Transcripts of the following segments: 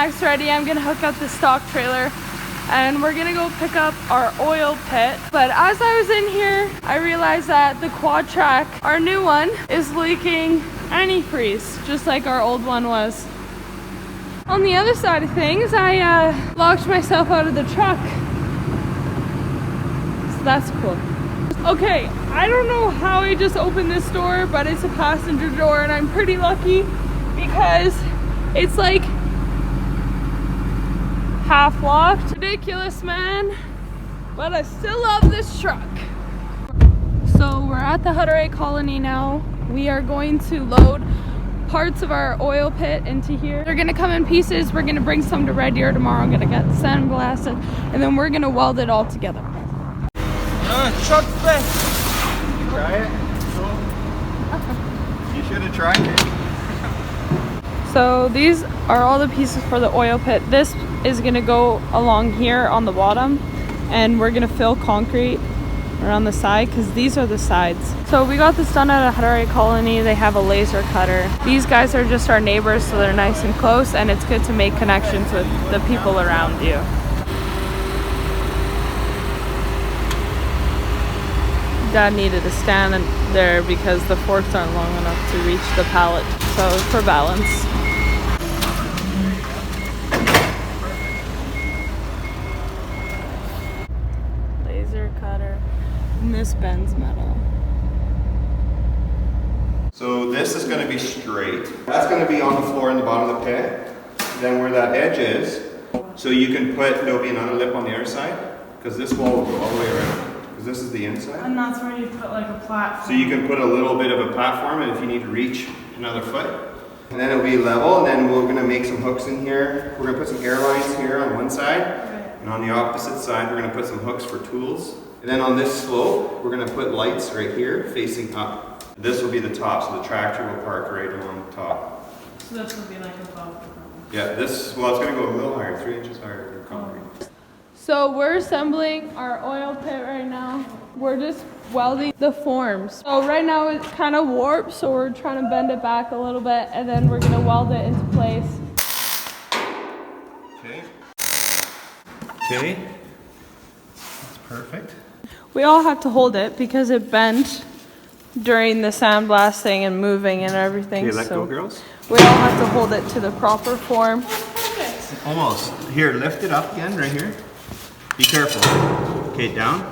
snacks ready. I'm gonna hook up the stock trailer and we're gonna go pick up our oil pit. But as I was in here, I realized that the quad track, our new one, is leaking antifreeze, just like our old one was. On the other side of things, I locked myself out of the truck. So that's cool. Okay, I don't know how I just opened this door, but it's a passenger door and I'm pretty lucky because it's like half locked. Ridiculous, man, but I still love this truck. So we're at the Hutterite colony now. We are going to load parts of our oil pit into here. They're gonna come in pieces. We're gonna bring some to Red Deer tomorrow. I'm gonna get sandblasted and then we're gonna weld it all together. Truck fit. You try it? You should have tried it. So these are all the pieces for the oil pit. This is gonna go along here on the bottom and we're gonna fill concrete around the side because these are the sides. So we got this done at a Hutterite colony. They have a laser cutter. These guys are just our neighbors, so they're nice and close, and it's good to make connections with the people around you. Dad needed to stand there because the forks aren't long enough to reach the pallet, so for balance. Laser cutter, and this bends metal. So this is going to be straight. That's going to be on the floor in the bottom of the pit. Then where that edge is, so you can put, there'll be another lip on the other side, because this wall will go all the way around. This is the inside. And that's where you put like a platform. So you can put a little bit of a platform and if you need to reach another foot. And then it'll be level, and then we're gonna make some hooks in here. We're gonna put some air lines here on one side. Right. And on the opposite side, we're gonna put some hooks for tools. And then on this slope, we're gonna put lights right here facing up. This will be the top, so the tractor will park right along the top. So this will be like above the ground. Yeah, this, well, it's gonna go a little higher, 3 inches higher than concrete. So we're assembling our oil pit right now. We're just welding the forms. So right now it's kind of warped, so we're trying to bend it back a little bit and then we're gonna weld it into place. Okay. Okay. That's perfect. We all have to hold it because it bent during the sandblasting and moving and everything. Okay, let go, girls. We all have to hold it to the proper form. Almost. Here, lift it up again, right here. Be careful. Okay, down.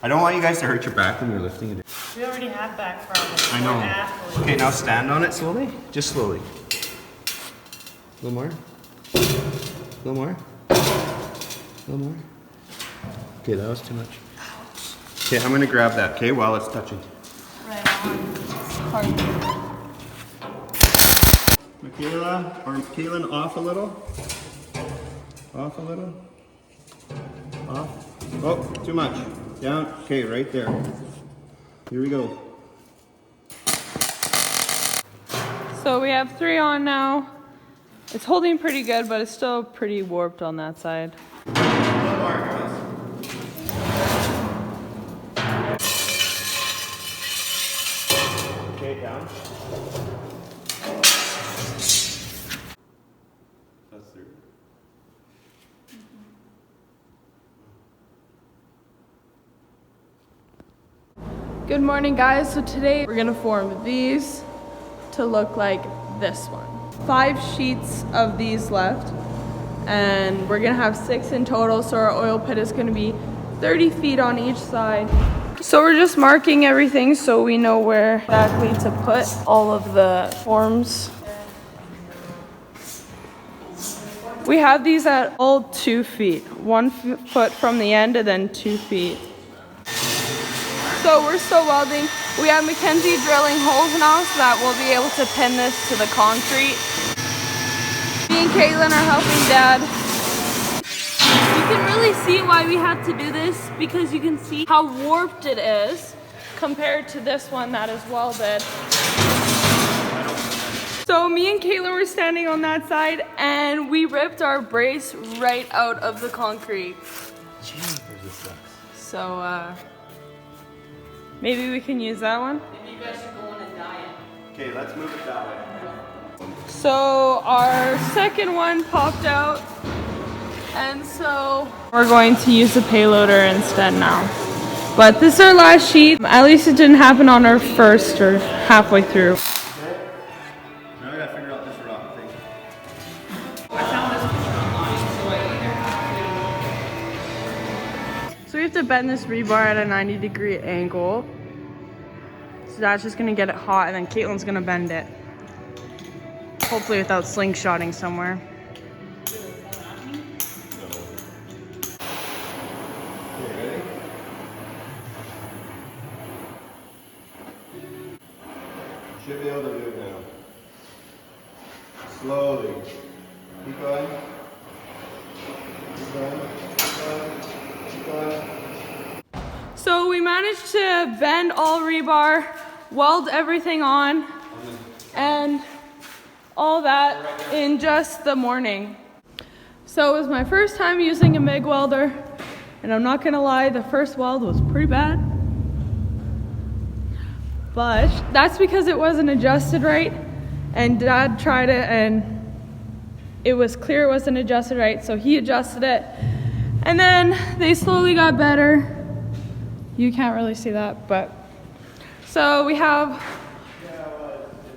I don't want you guys to hurt your back when you're lifting it. We already have back problems. I know. Okay, now stand on it slowly. Just slowly. A little more. A little more. A little more. Okay, that was too much. Okay, I'm gonna grab that, okay, while it's touching. Right on. It's hard. Michaela, or Kaylin, off a little. Off a little. Off. Oh, too much. Down. Okay, right there. Here we go. So we have 3 on now. It's holding pretty good, but it's still pretty warped on that side. Okay, down. That's through. Good morning, guys. So today we're gonna form these to look like this one. 5 sheets of these left, and we're gonna have 6 in total. So our oil pit is gonna be 30 feet on each side. So we're just marking everything so we know where exactly to put all of the forms. We have these at all 2 feet, 1 foot from the end and then 2 feet. So we're still welding. We have Mackenzie drilling holes now so that we'll be able to pin this to the concrete. Me and Caitlin are helping Dad. You can really see why we had to do this because you can see how warped it is compared to this one that is welded. So me and Caitlin were standing on that side and we ripped our brace right out of the concrete. Jeez, this sucks. So maybe we can use that one. Maybe you guys should go on a diet. Okay, let's move it that way. So our second one popped out, and so we're going to use the payloader instead now. But this is our last sheet. At least it didn't happen on our first or halfway through. Now I gotta figure out this rock thing. So we have to bend this rebar at a 90-degree angle. So that's just gonna get it hot, and then Caitlin's gonna bend it. Hopefully without slingshotting somewhere. Should be able to do it now. Slowly. Keep going. Keep going. Keep going. Keep going. So we managed to bend all rebar, weld everything on, and all that in just the morning. So it was my first time using a MIG welder, and I'm not gonna lie, the first weld was pretty bad. But that's because it wasn't adjusted right, and Dad tried it and it was clear it wasn't adjusted right, so he adjusted it, and then they slowly got better. You can't really see that, but so we have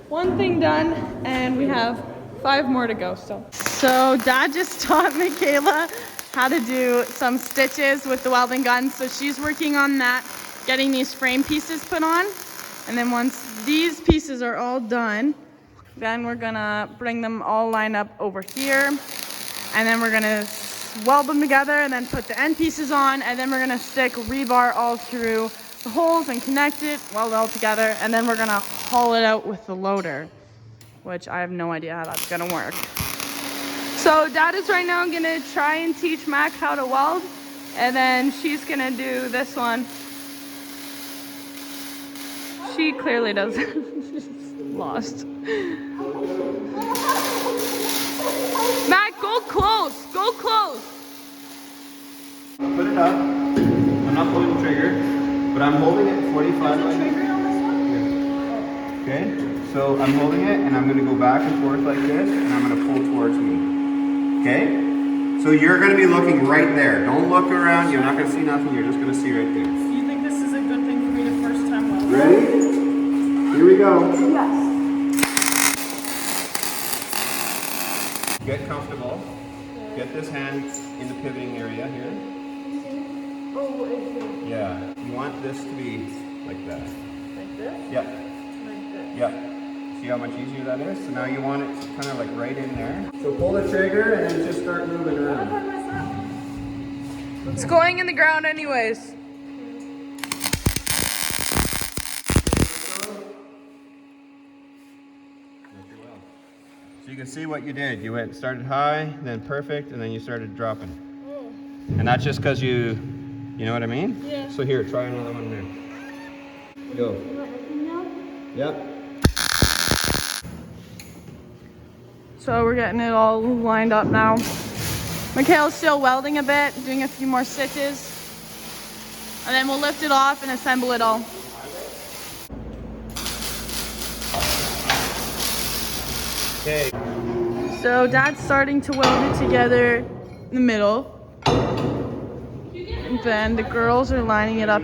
one thing done and we have 5 more to go still. So Dad just taught Michaela how to do some stitches with the welding gun, so she's working on that, getting these frame pieces put on. And then once these pieces are all done, then we're gonna bring them all lined up over here. And then we're gonna weld them together and then put the end pieces on. And then we're gonna stick rebar all through the holes and connect it, weld it all together. And then we're gonna haul it out with the loader, which I have no idea how that's gonna work. So Dad is right now gonna try and teach Mac how to weld. And then she's gonna do this one. She clearly doesn't. She's lost. Matt, go close. Go close. Put it up. I'm not pulling the trigger, but I'm holding it 45. There's a trigger on this one? Okay, so I'm holding it and I'm gonna go back and forth like this, and I'm gonna pull towards me. Okay? So you're gonna be looking right there. Don't look around. You're not gonna see nothing. You're just gonna see right there. Do you think this is a good thing for me the first time weld? Ready? Here we go. Yes. Get comfortable. Get this hand in the pivoting area here. Oh, Yeah. You want this to be like that. like this? Yeah. Like this. Yeah. See how much easier that is? So now you want it kind of like right in there. So pull the trigger and then just start moving around. It's going in the ground anyways. So you can see what you did. You started high, then perfect, and then you started dropping. And that's just because you know what I mean? Yeah. So here, try another one there. Go. Yep. So we're getting it all lined up now. Mikhail's still welding a bit, doing a few more stitches. And then we'll lift it off and assemble it all. Okay. So Dad's starting to weld it together in the middle. And then the girls are lining it up.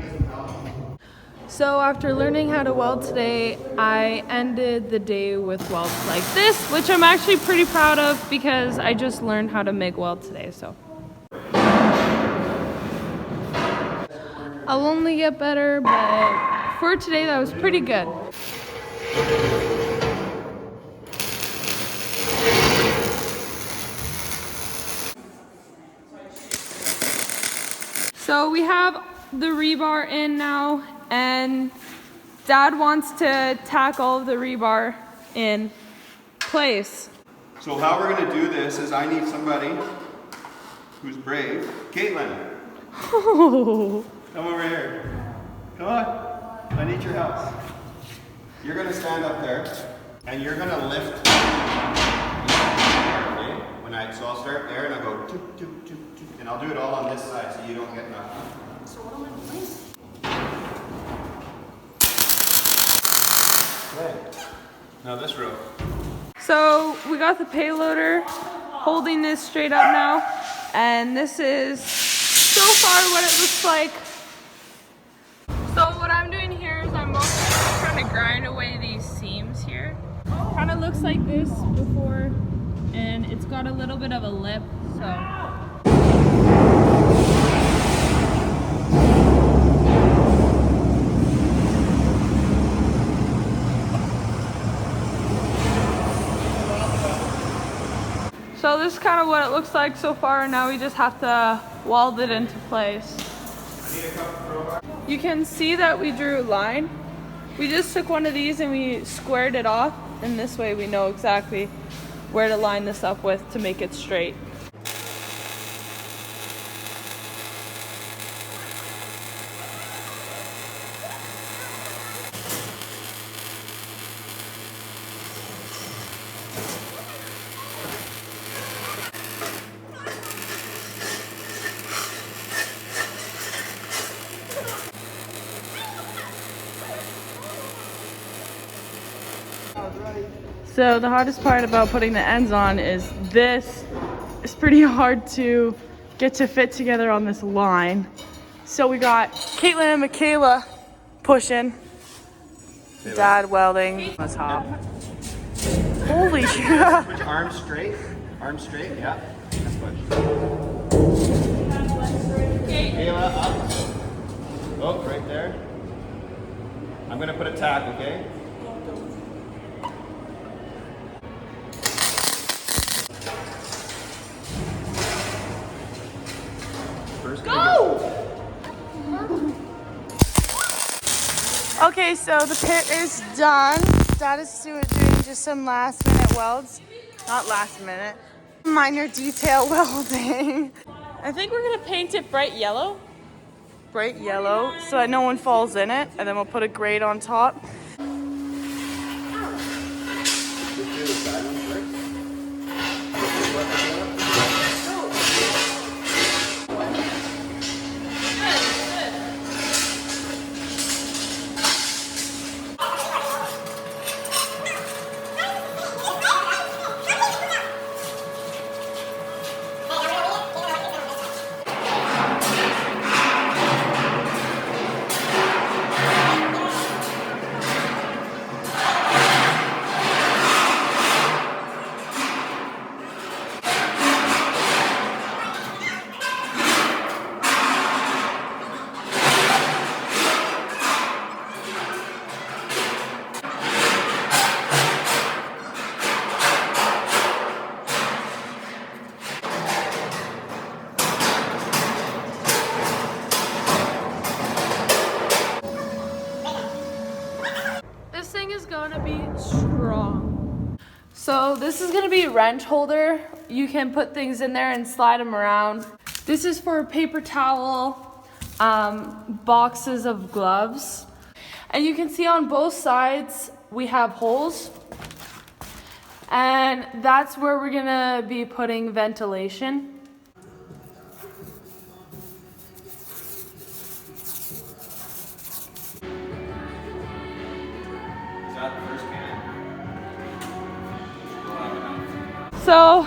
So after learning how to weld today, I ended the day with welds like this, which I'm actually pretty proud of because I just learned how to MIG weld today, so. I'll only get better, but for today that was pretty good. So we have the rebar in now, and Dad wants to tack all of the rebar in place. So how we're gonna do this is I need somebody who's brave. Caitlin, Oh. come over here. Come on, I need your help. You're gonna stand up there, and you're gonna lift. Okay? So I'll start there, and I'll go toot, toot, toot, toot, and I'll do it all on this side so you don't get nothing. So what am I doing? Okay. Now this row. So we got the payloader holding this straight up now, and this is so far what it looks like. So what I'm doing here is I'm mostly just trying to grind away these seams here. Kind of looks like this before, and it's got a little bit of a lip, so. So this is kind of what it looks like so far, and now we just have to weld it into place. You can see that we drew a line. We just took one of these and we squared it off, and this way we know exactly where to line this up with to make it straight. So the hardest part about putting the ends on is this is pretty hard to get to fit together on this line. So we got Caitlin and Michaela pushing, Dad welding on the top. Holy shit. Put your arms straight. Arms straight, yeah. Push. Michaela, up. Oh, right there. I'm gonna put a tack, okay? Go! Okay, so the pit is done. Dad is doing just some last minute welds. Not last minute. Minor detail welding. I think we're gonna paint it bright yellow. Bright yellow, so that no one falls in it. And then we'll put a grate on top. Gonna be strong. So this is gonna be a wrench holder. You can put things in there and slide them around. This is for a paper towel, boxes of gloves. And you can see on both sides we have holes. And that's where we're gonna be putting ventilation. So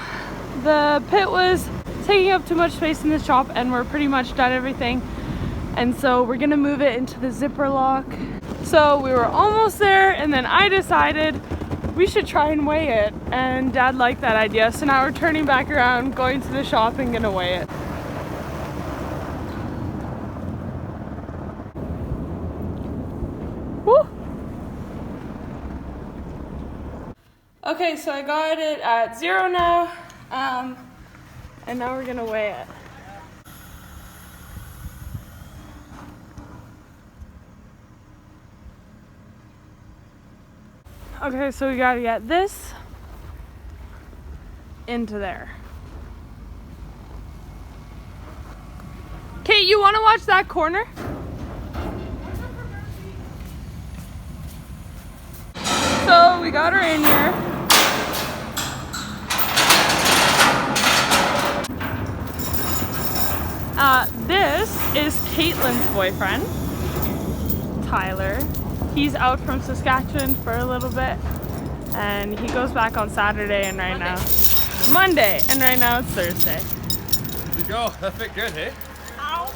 the pit was taking up too much space in the shop, and we're pretty much done everything. And so we're gonna move it into the zipper lock. So we were almost there, and then I decided we should try and weigh it. And Dad liked that idea. So now we're turning back around, going to the shop and gonna weigh it. Woo! Okay, so I got it at 0 now, and now we're gonna weigh it. Okay, so we gotta get this into there. Kate, you wanna watch that corner? So we got her in here. This is Caitlin's boyfriend, Tyler. He's out from Saskatchewan for a little bit. And he goes back on Saturday, and right now, Monday, and right now it's Thursday. There you go, that fit good, hey? Ow.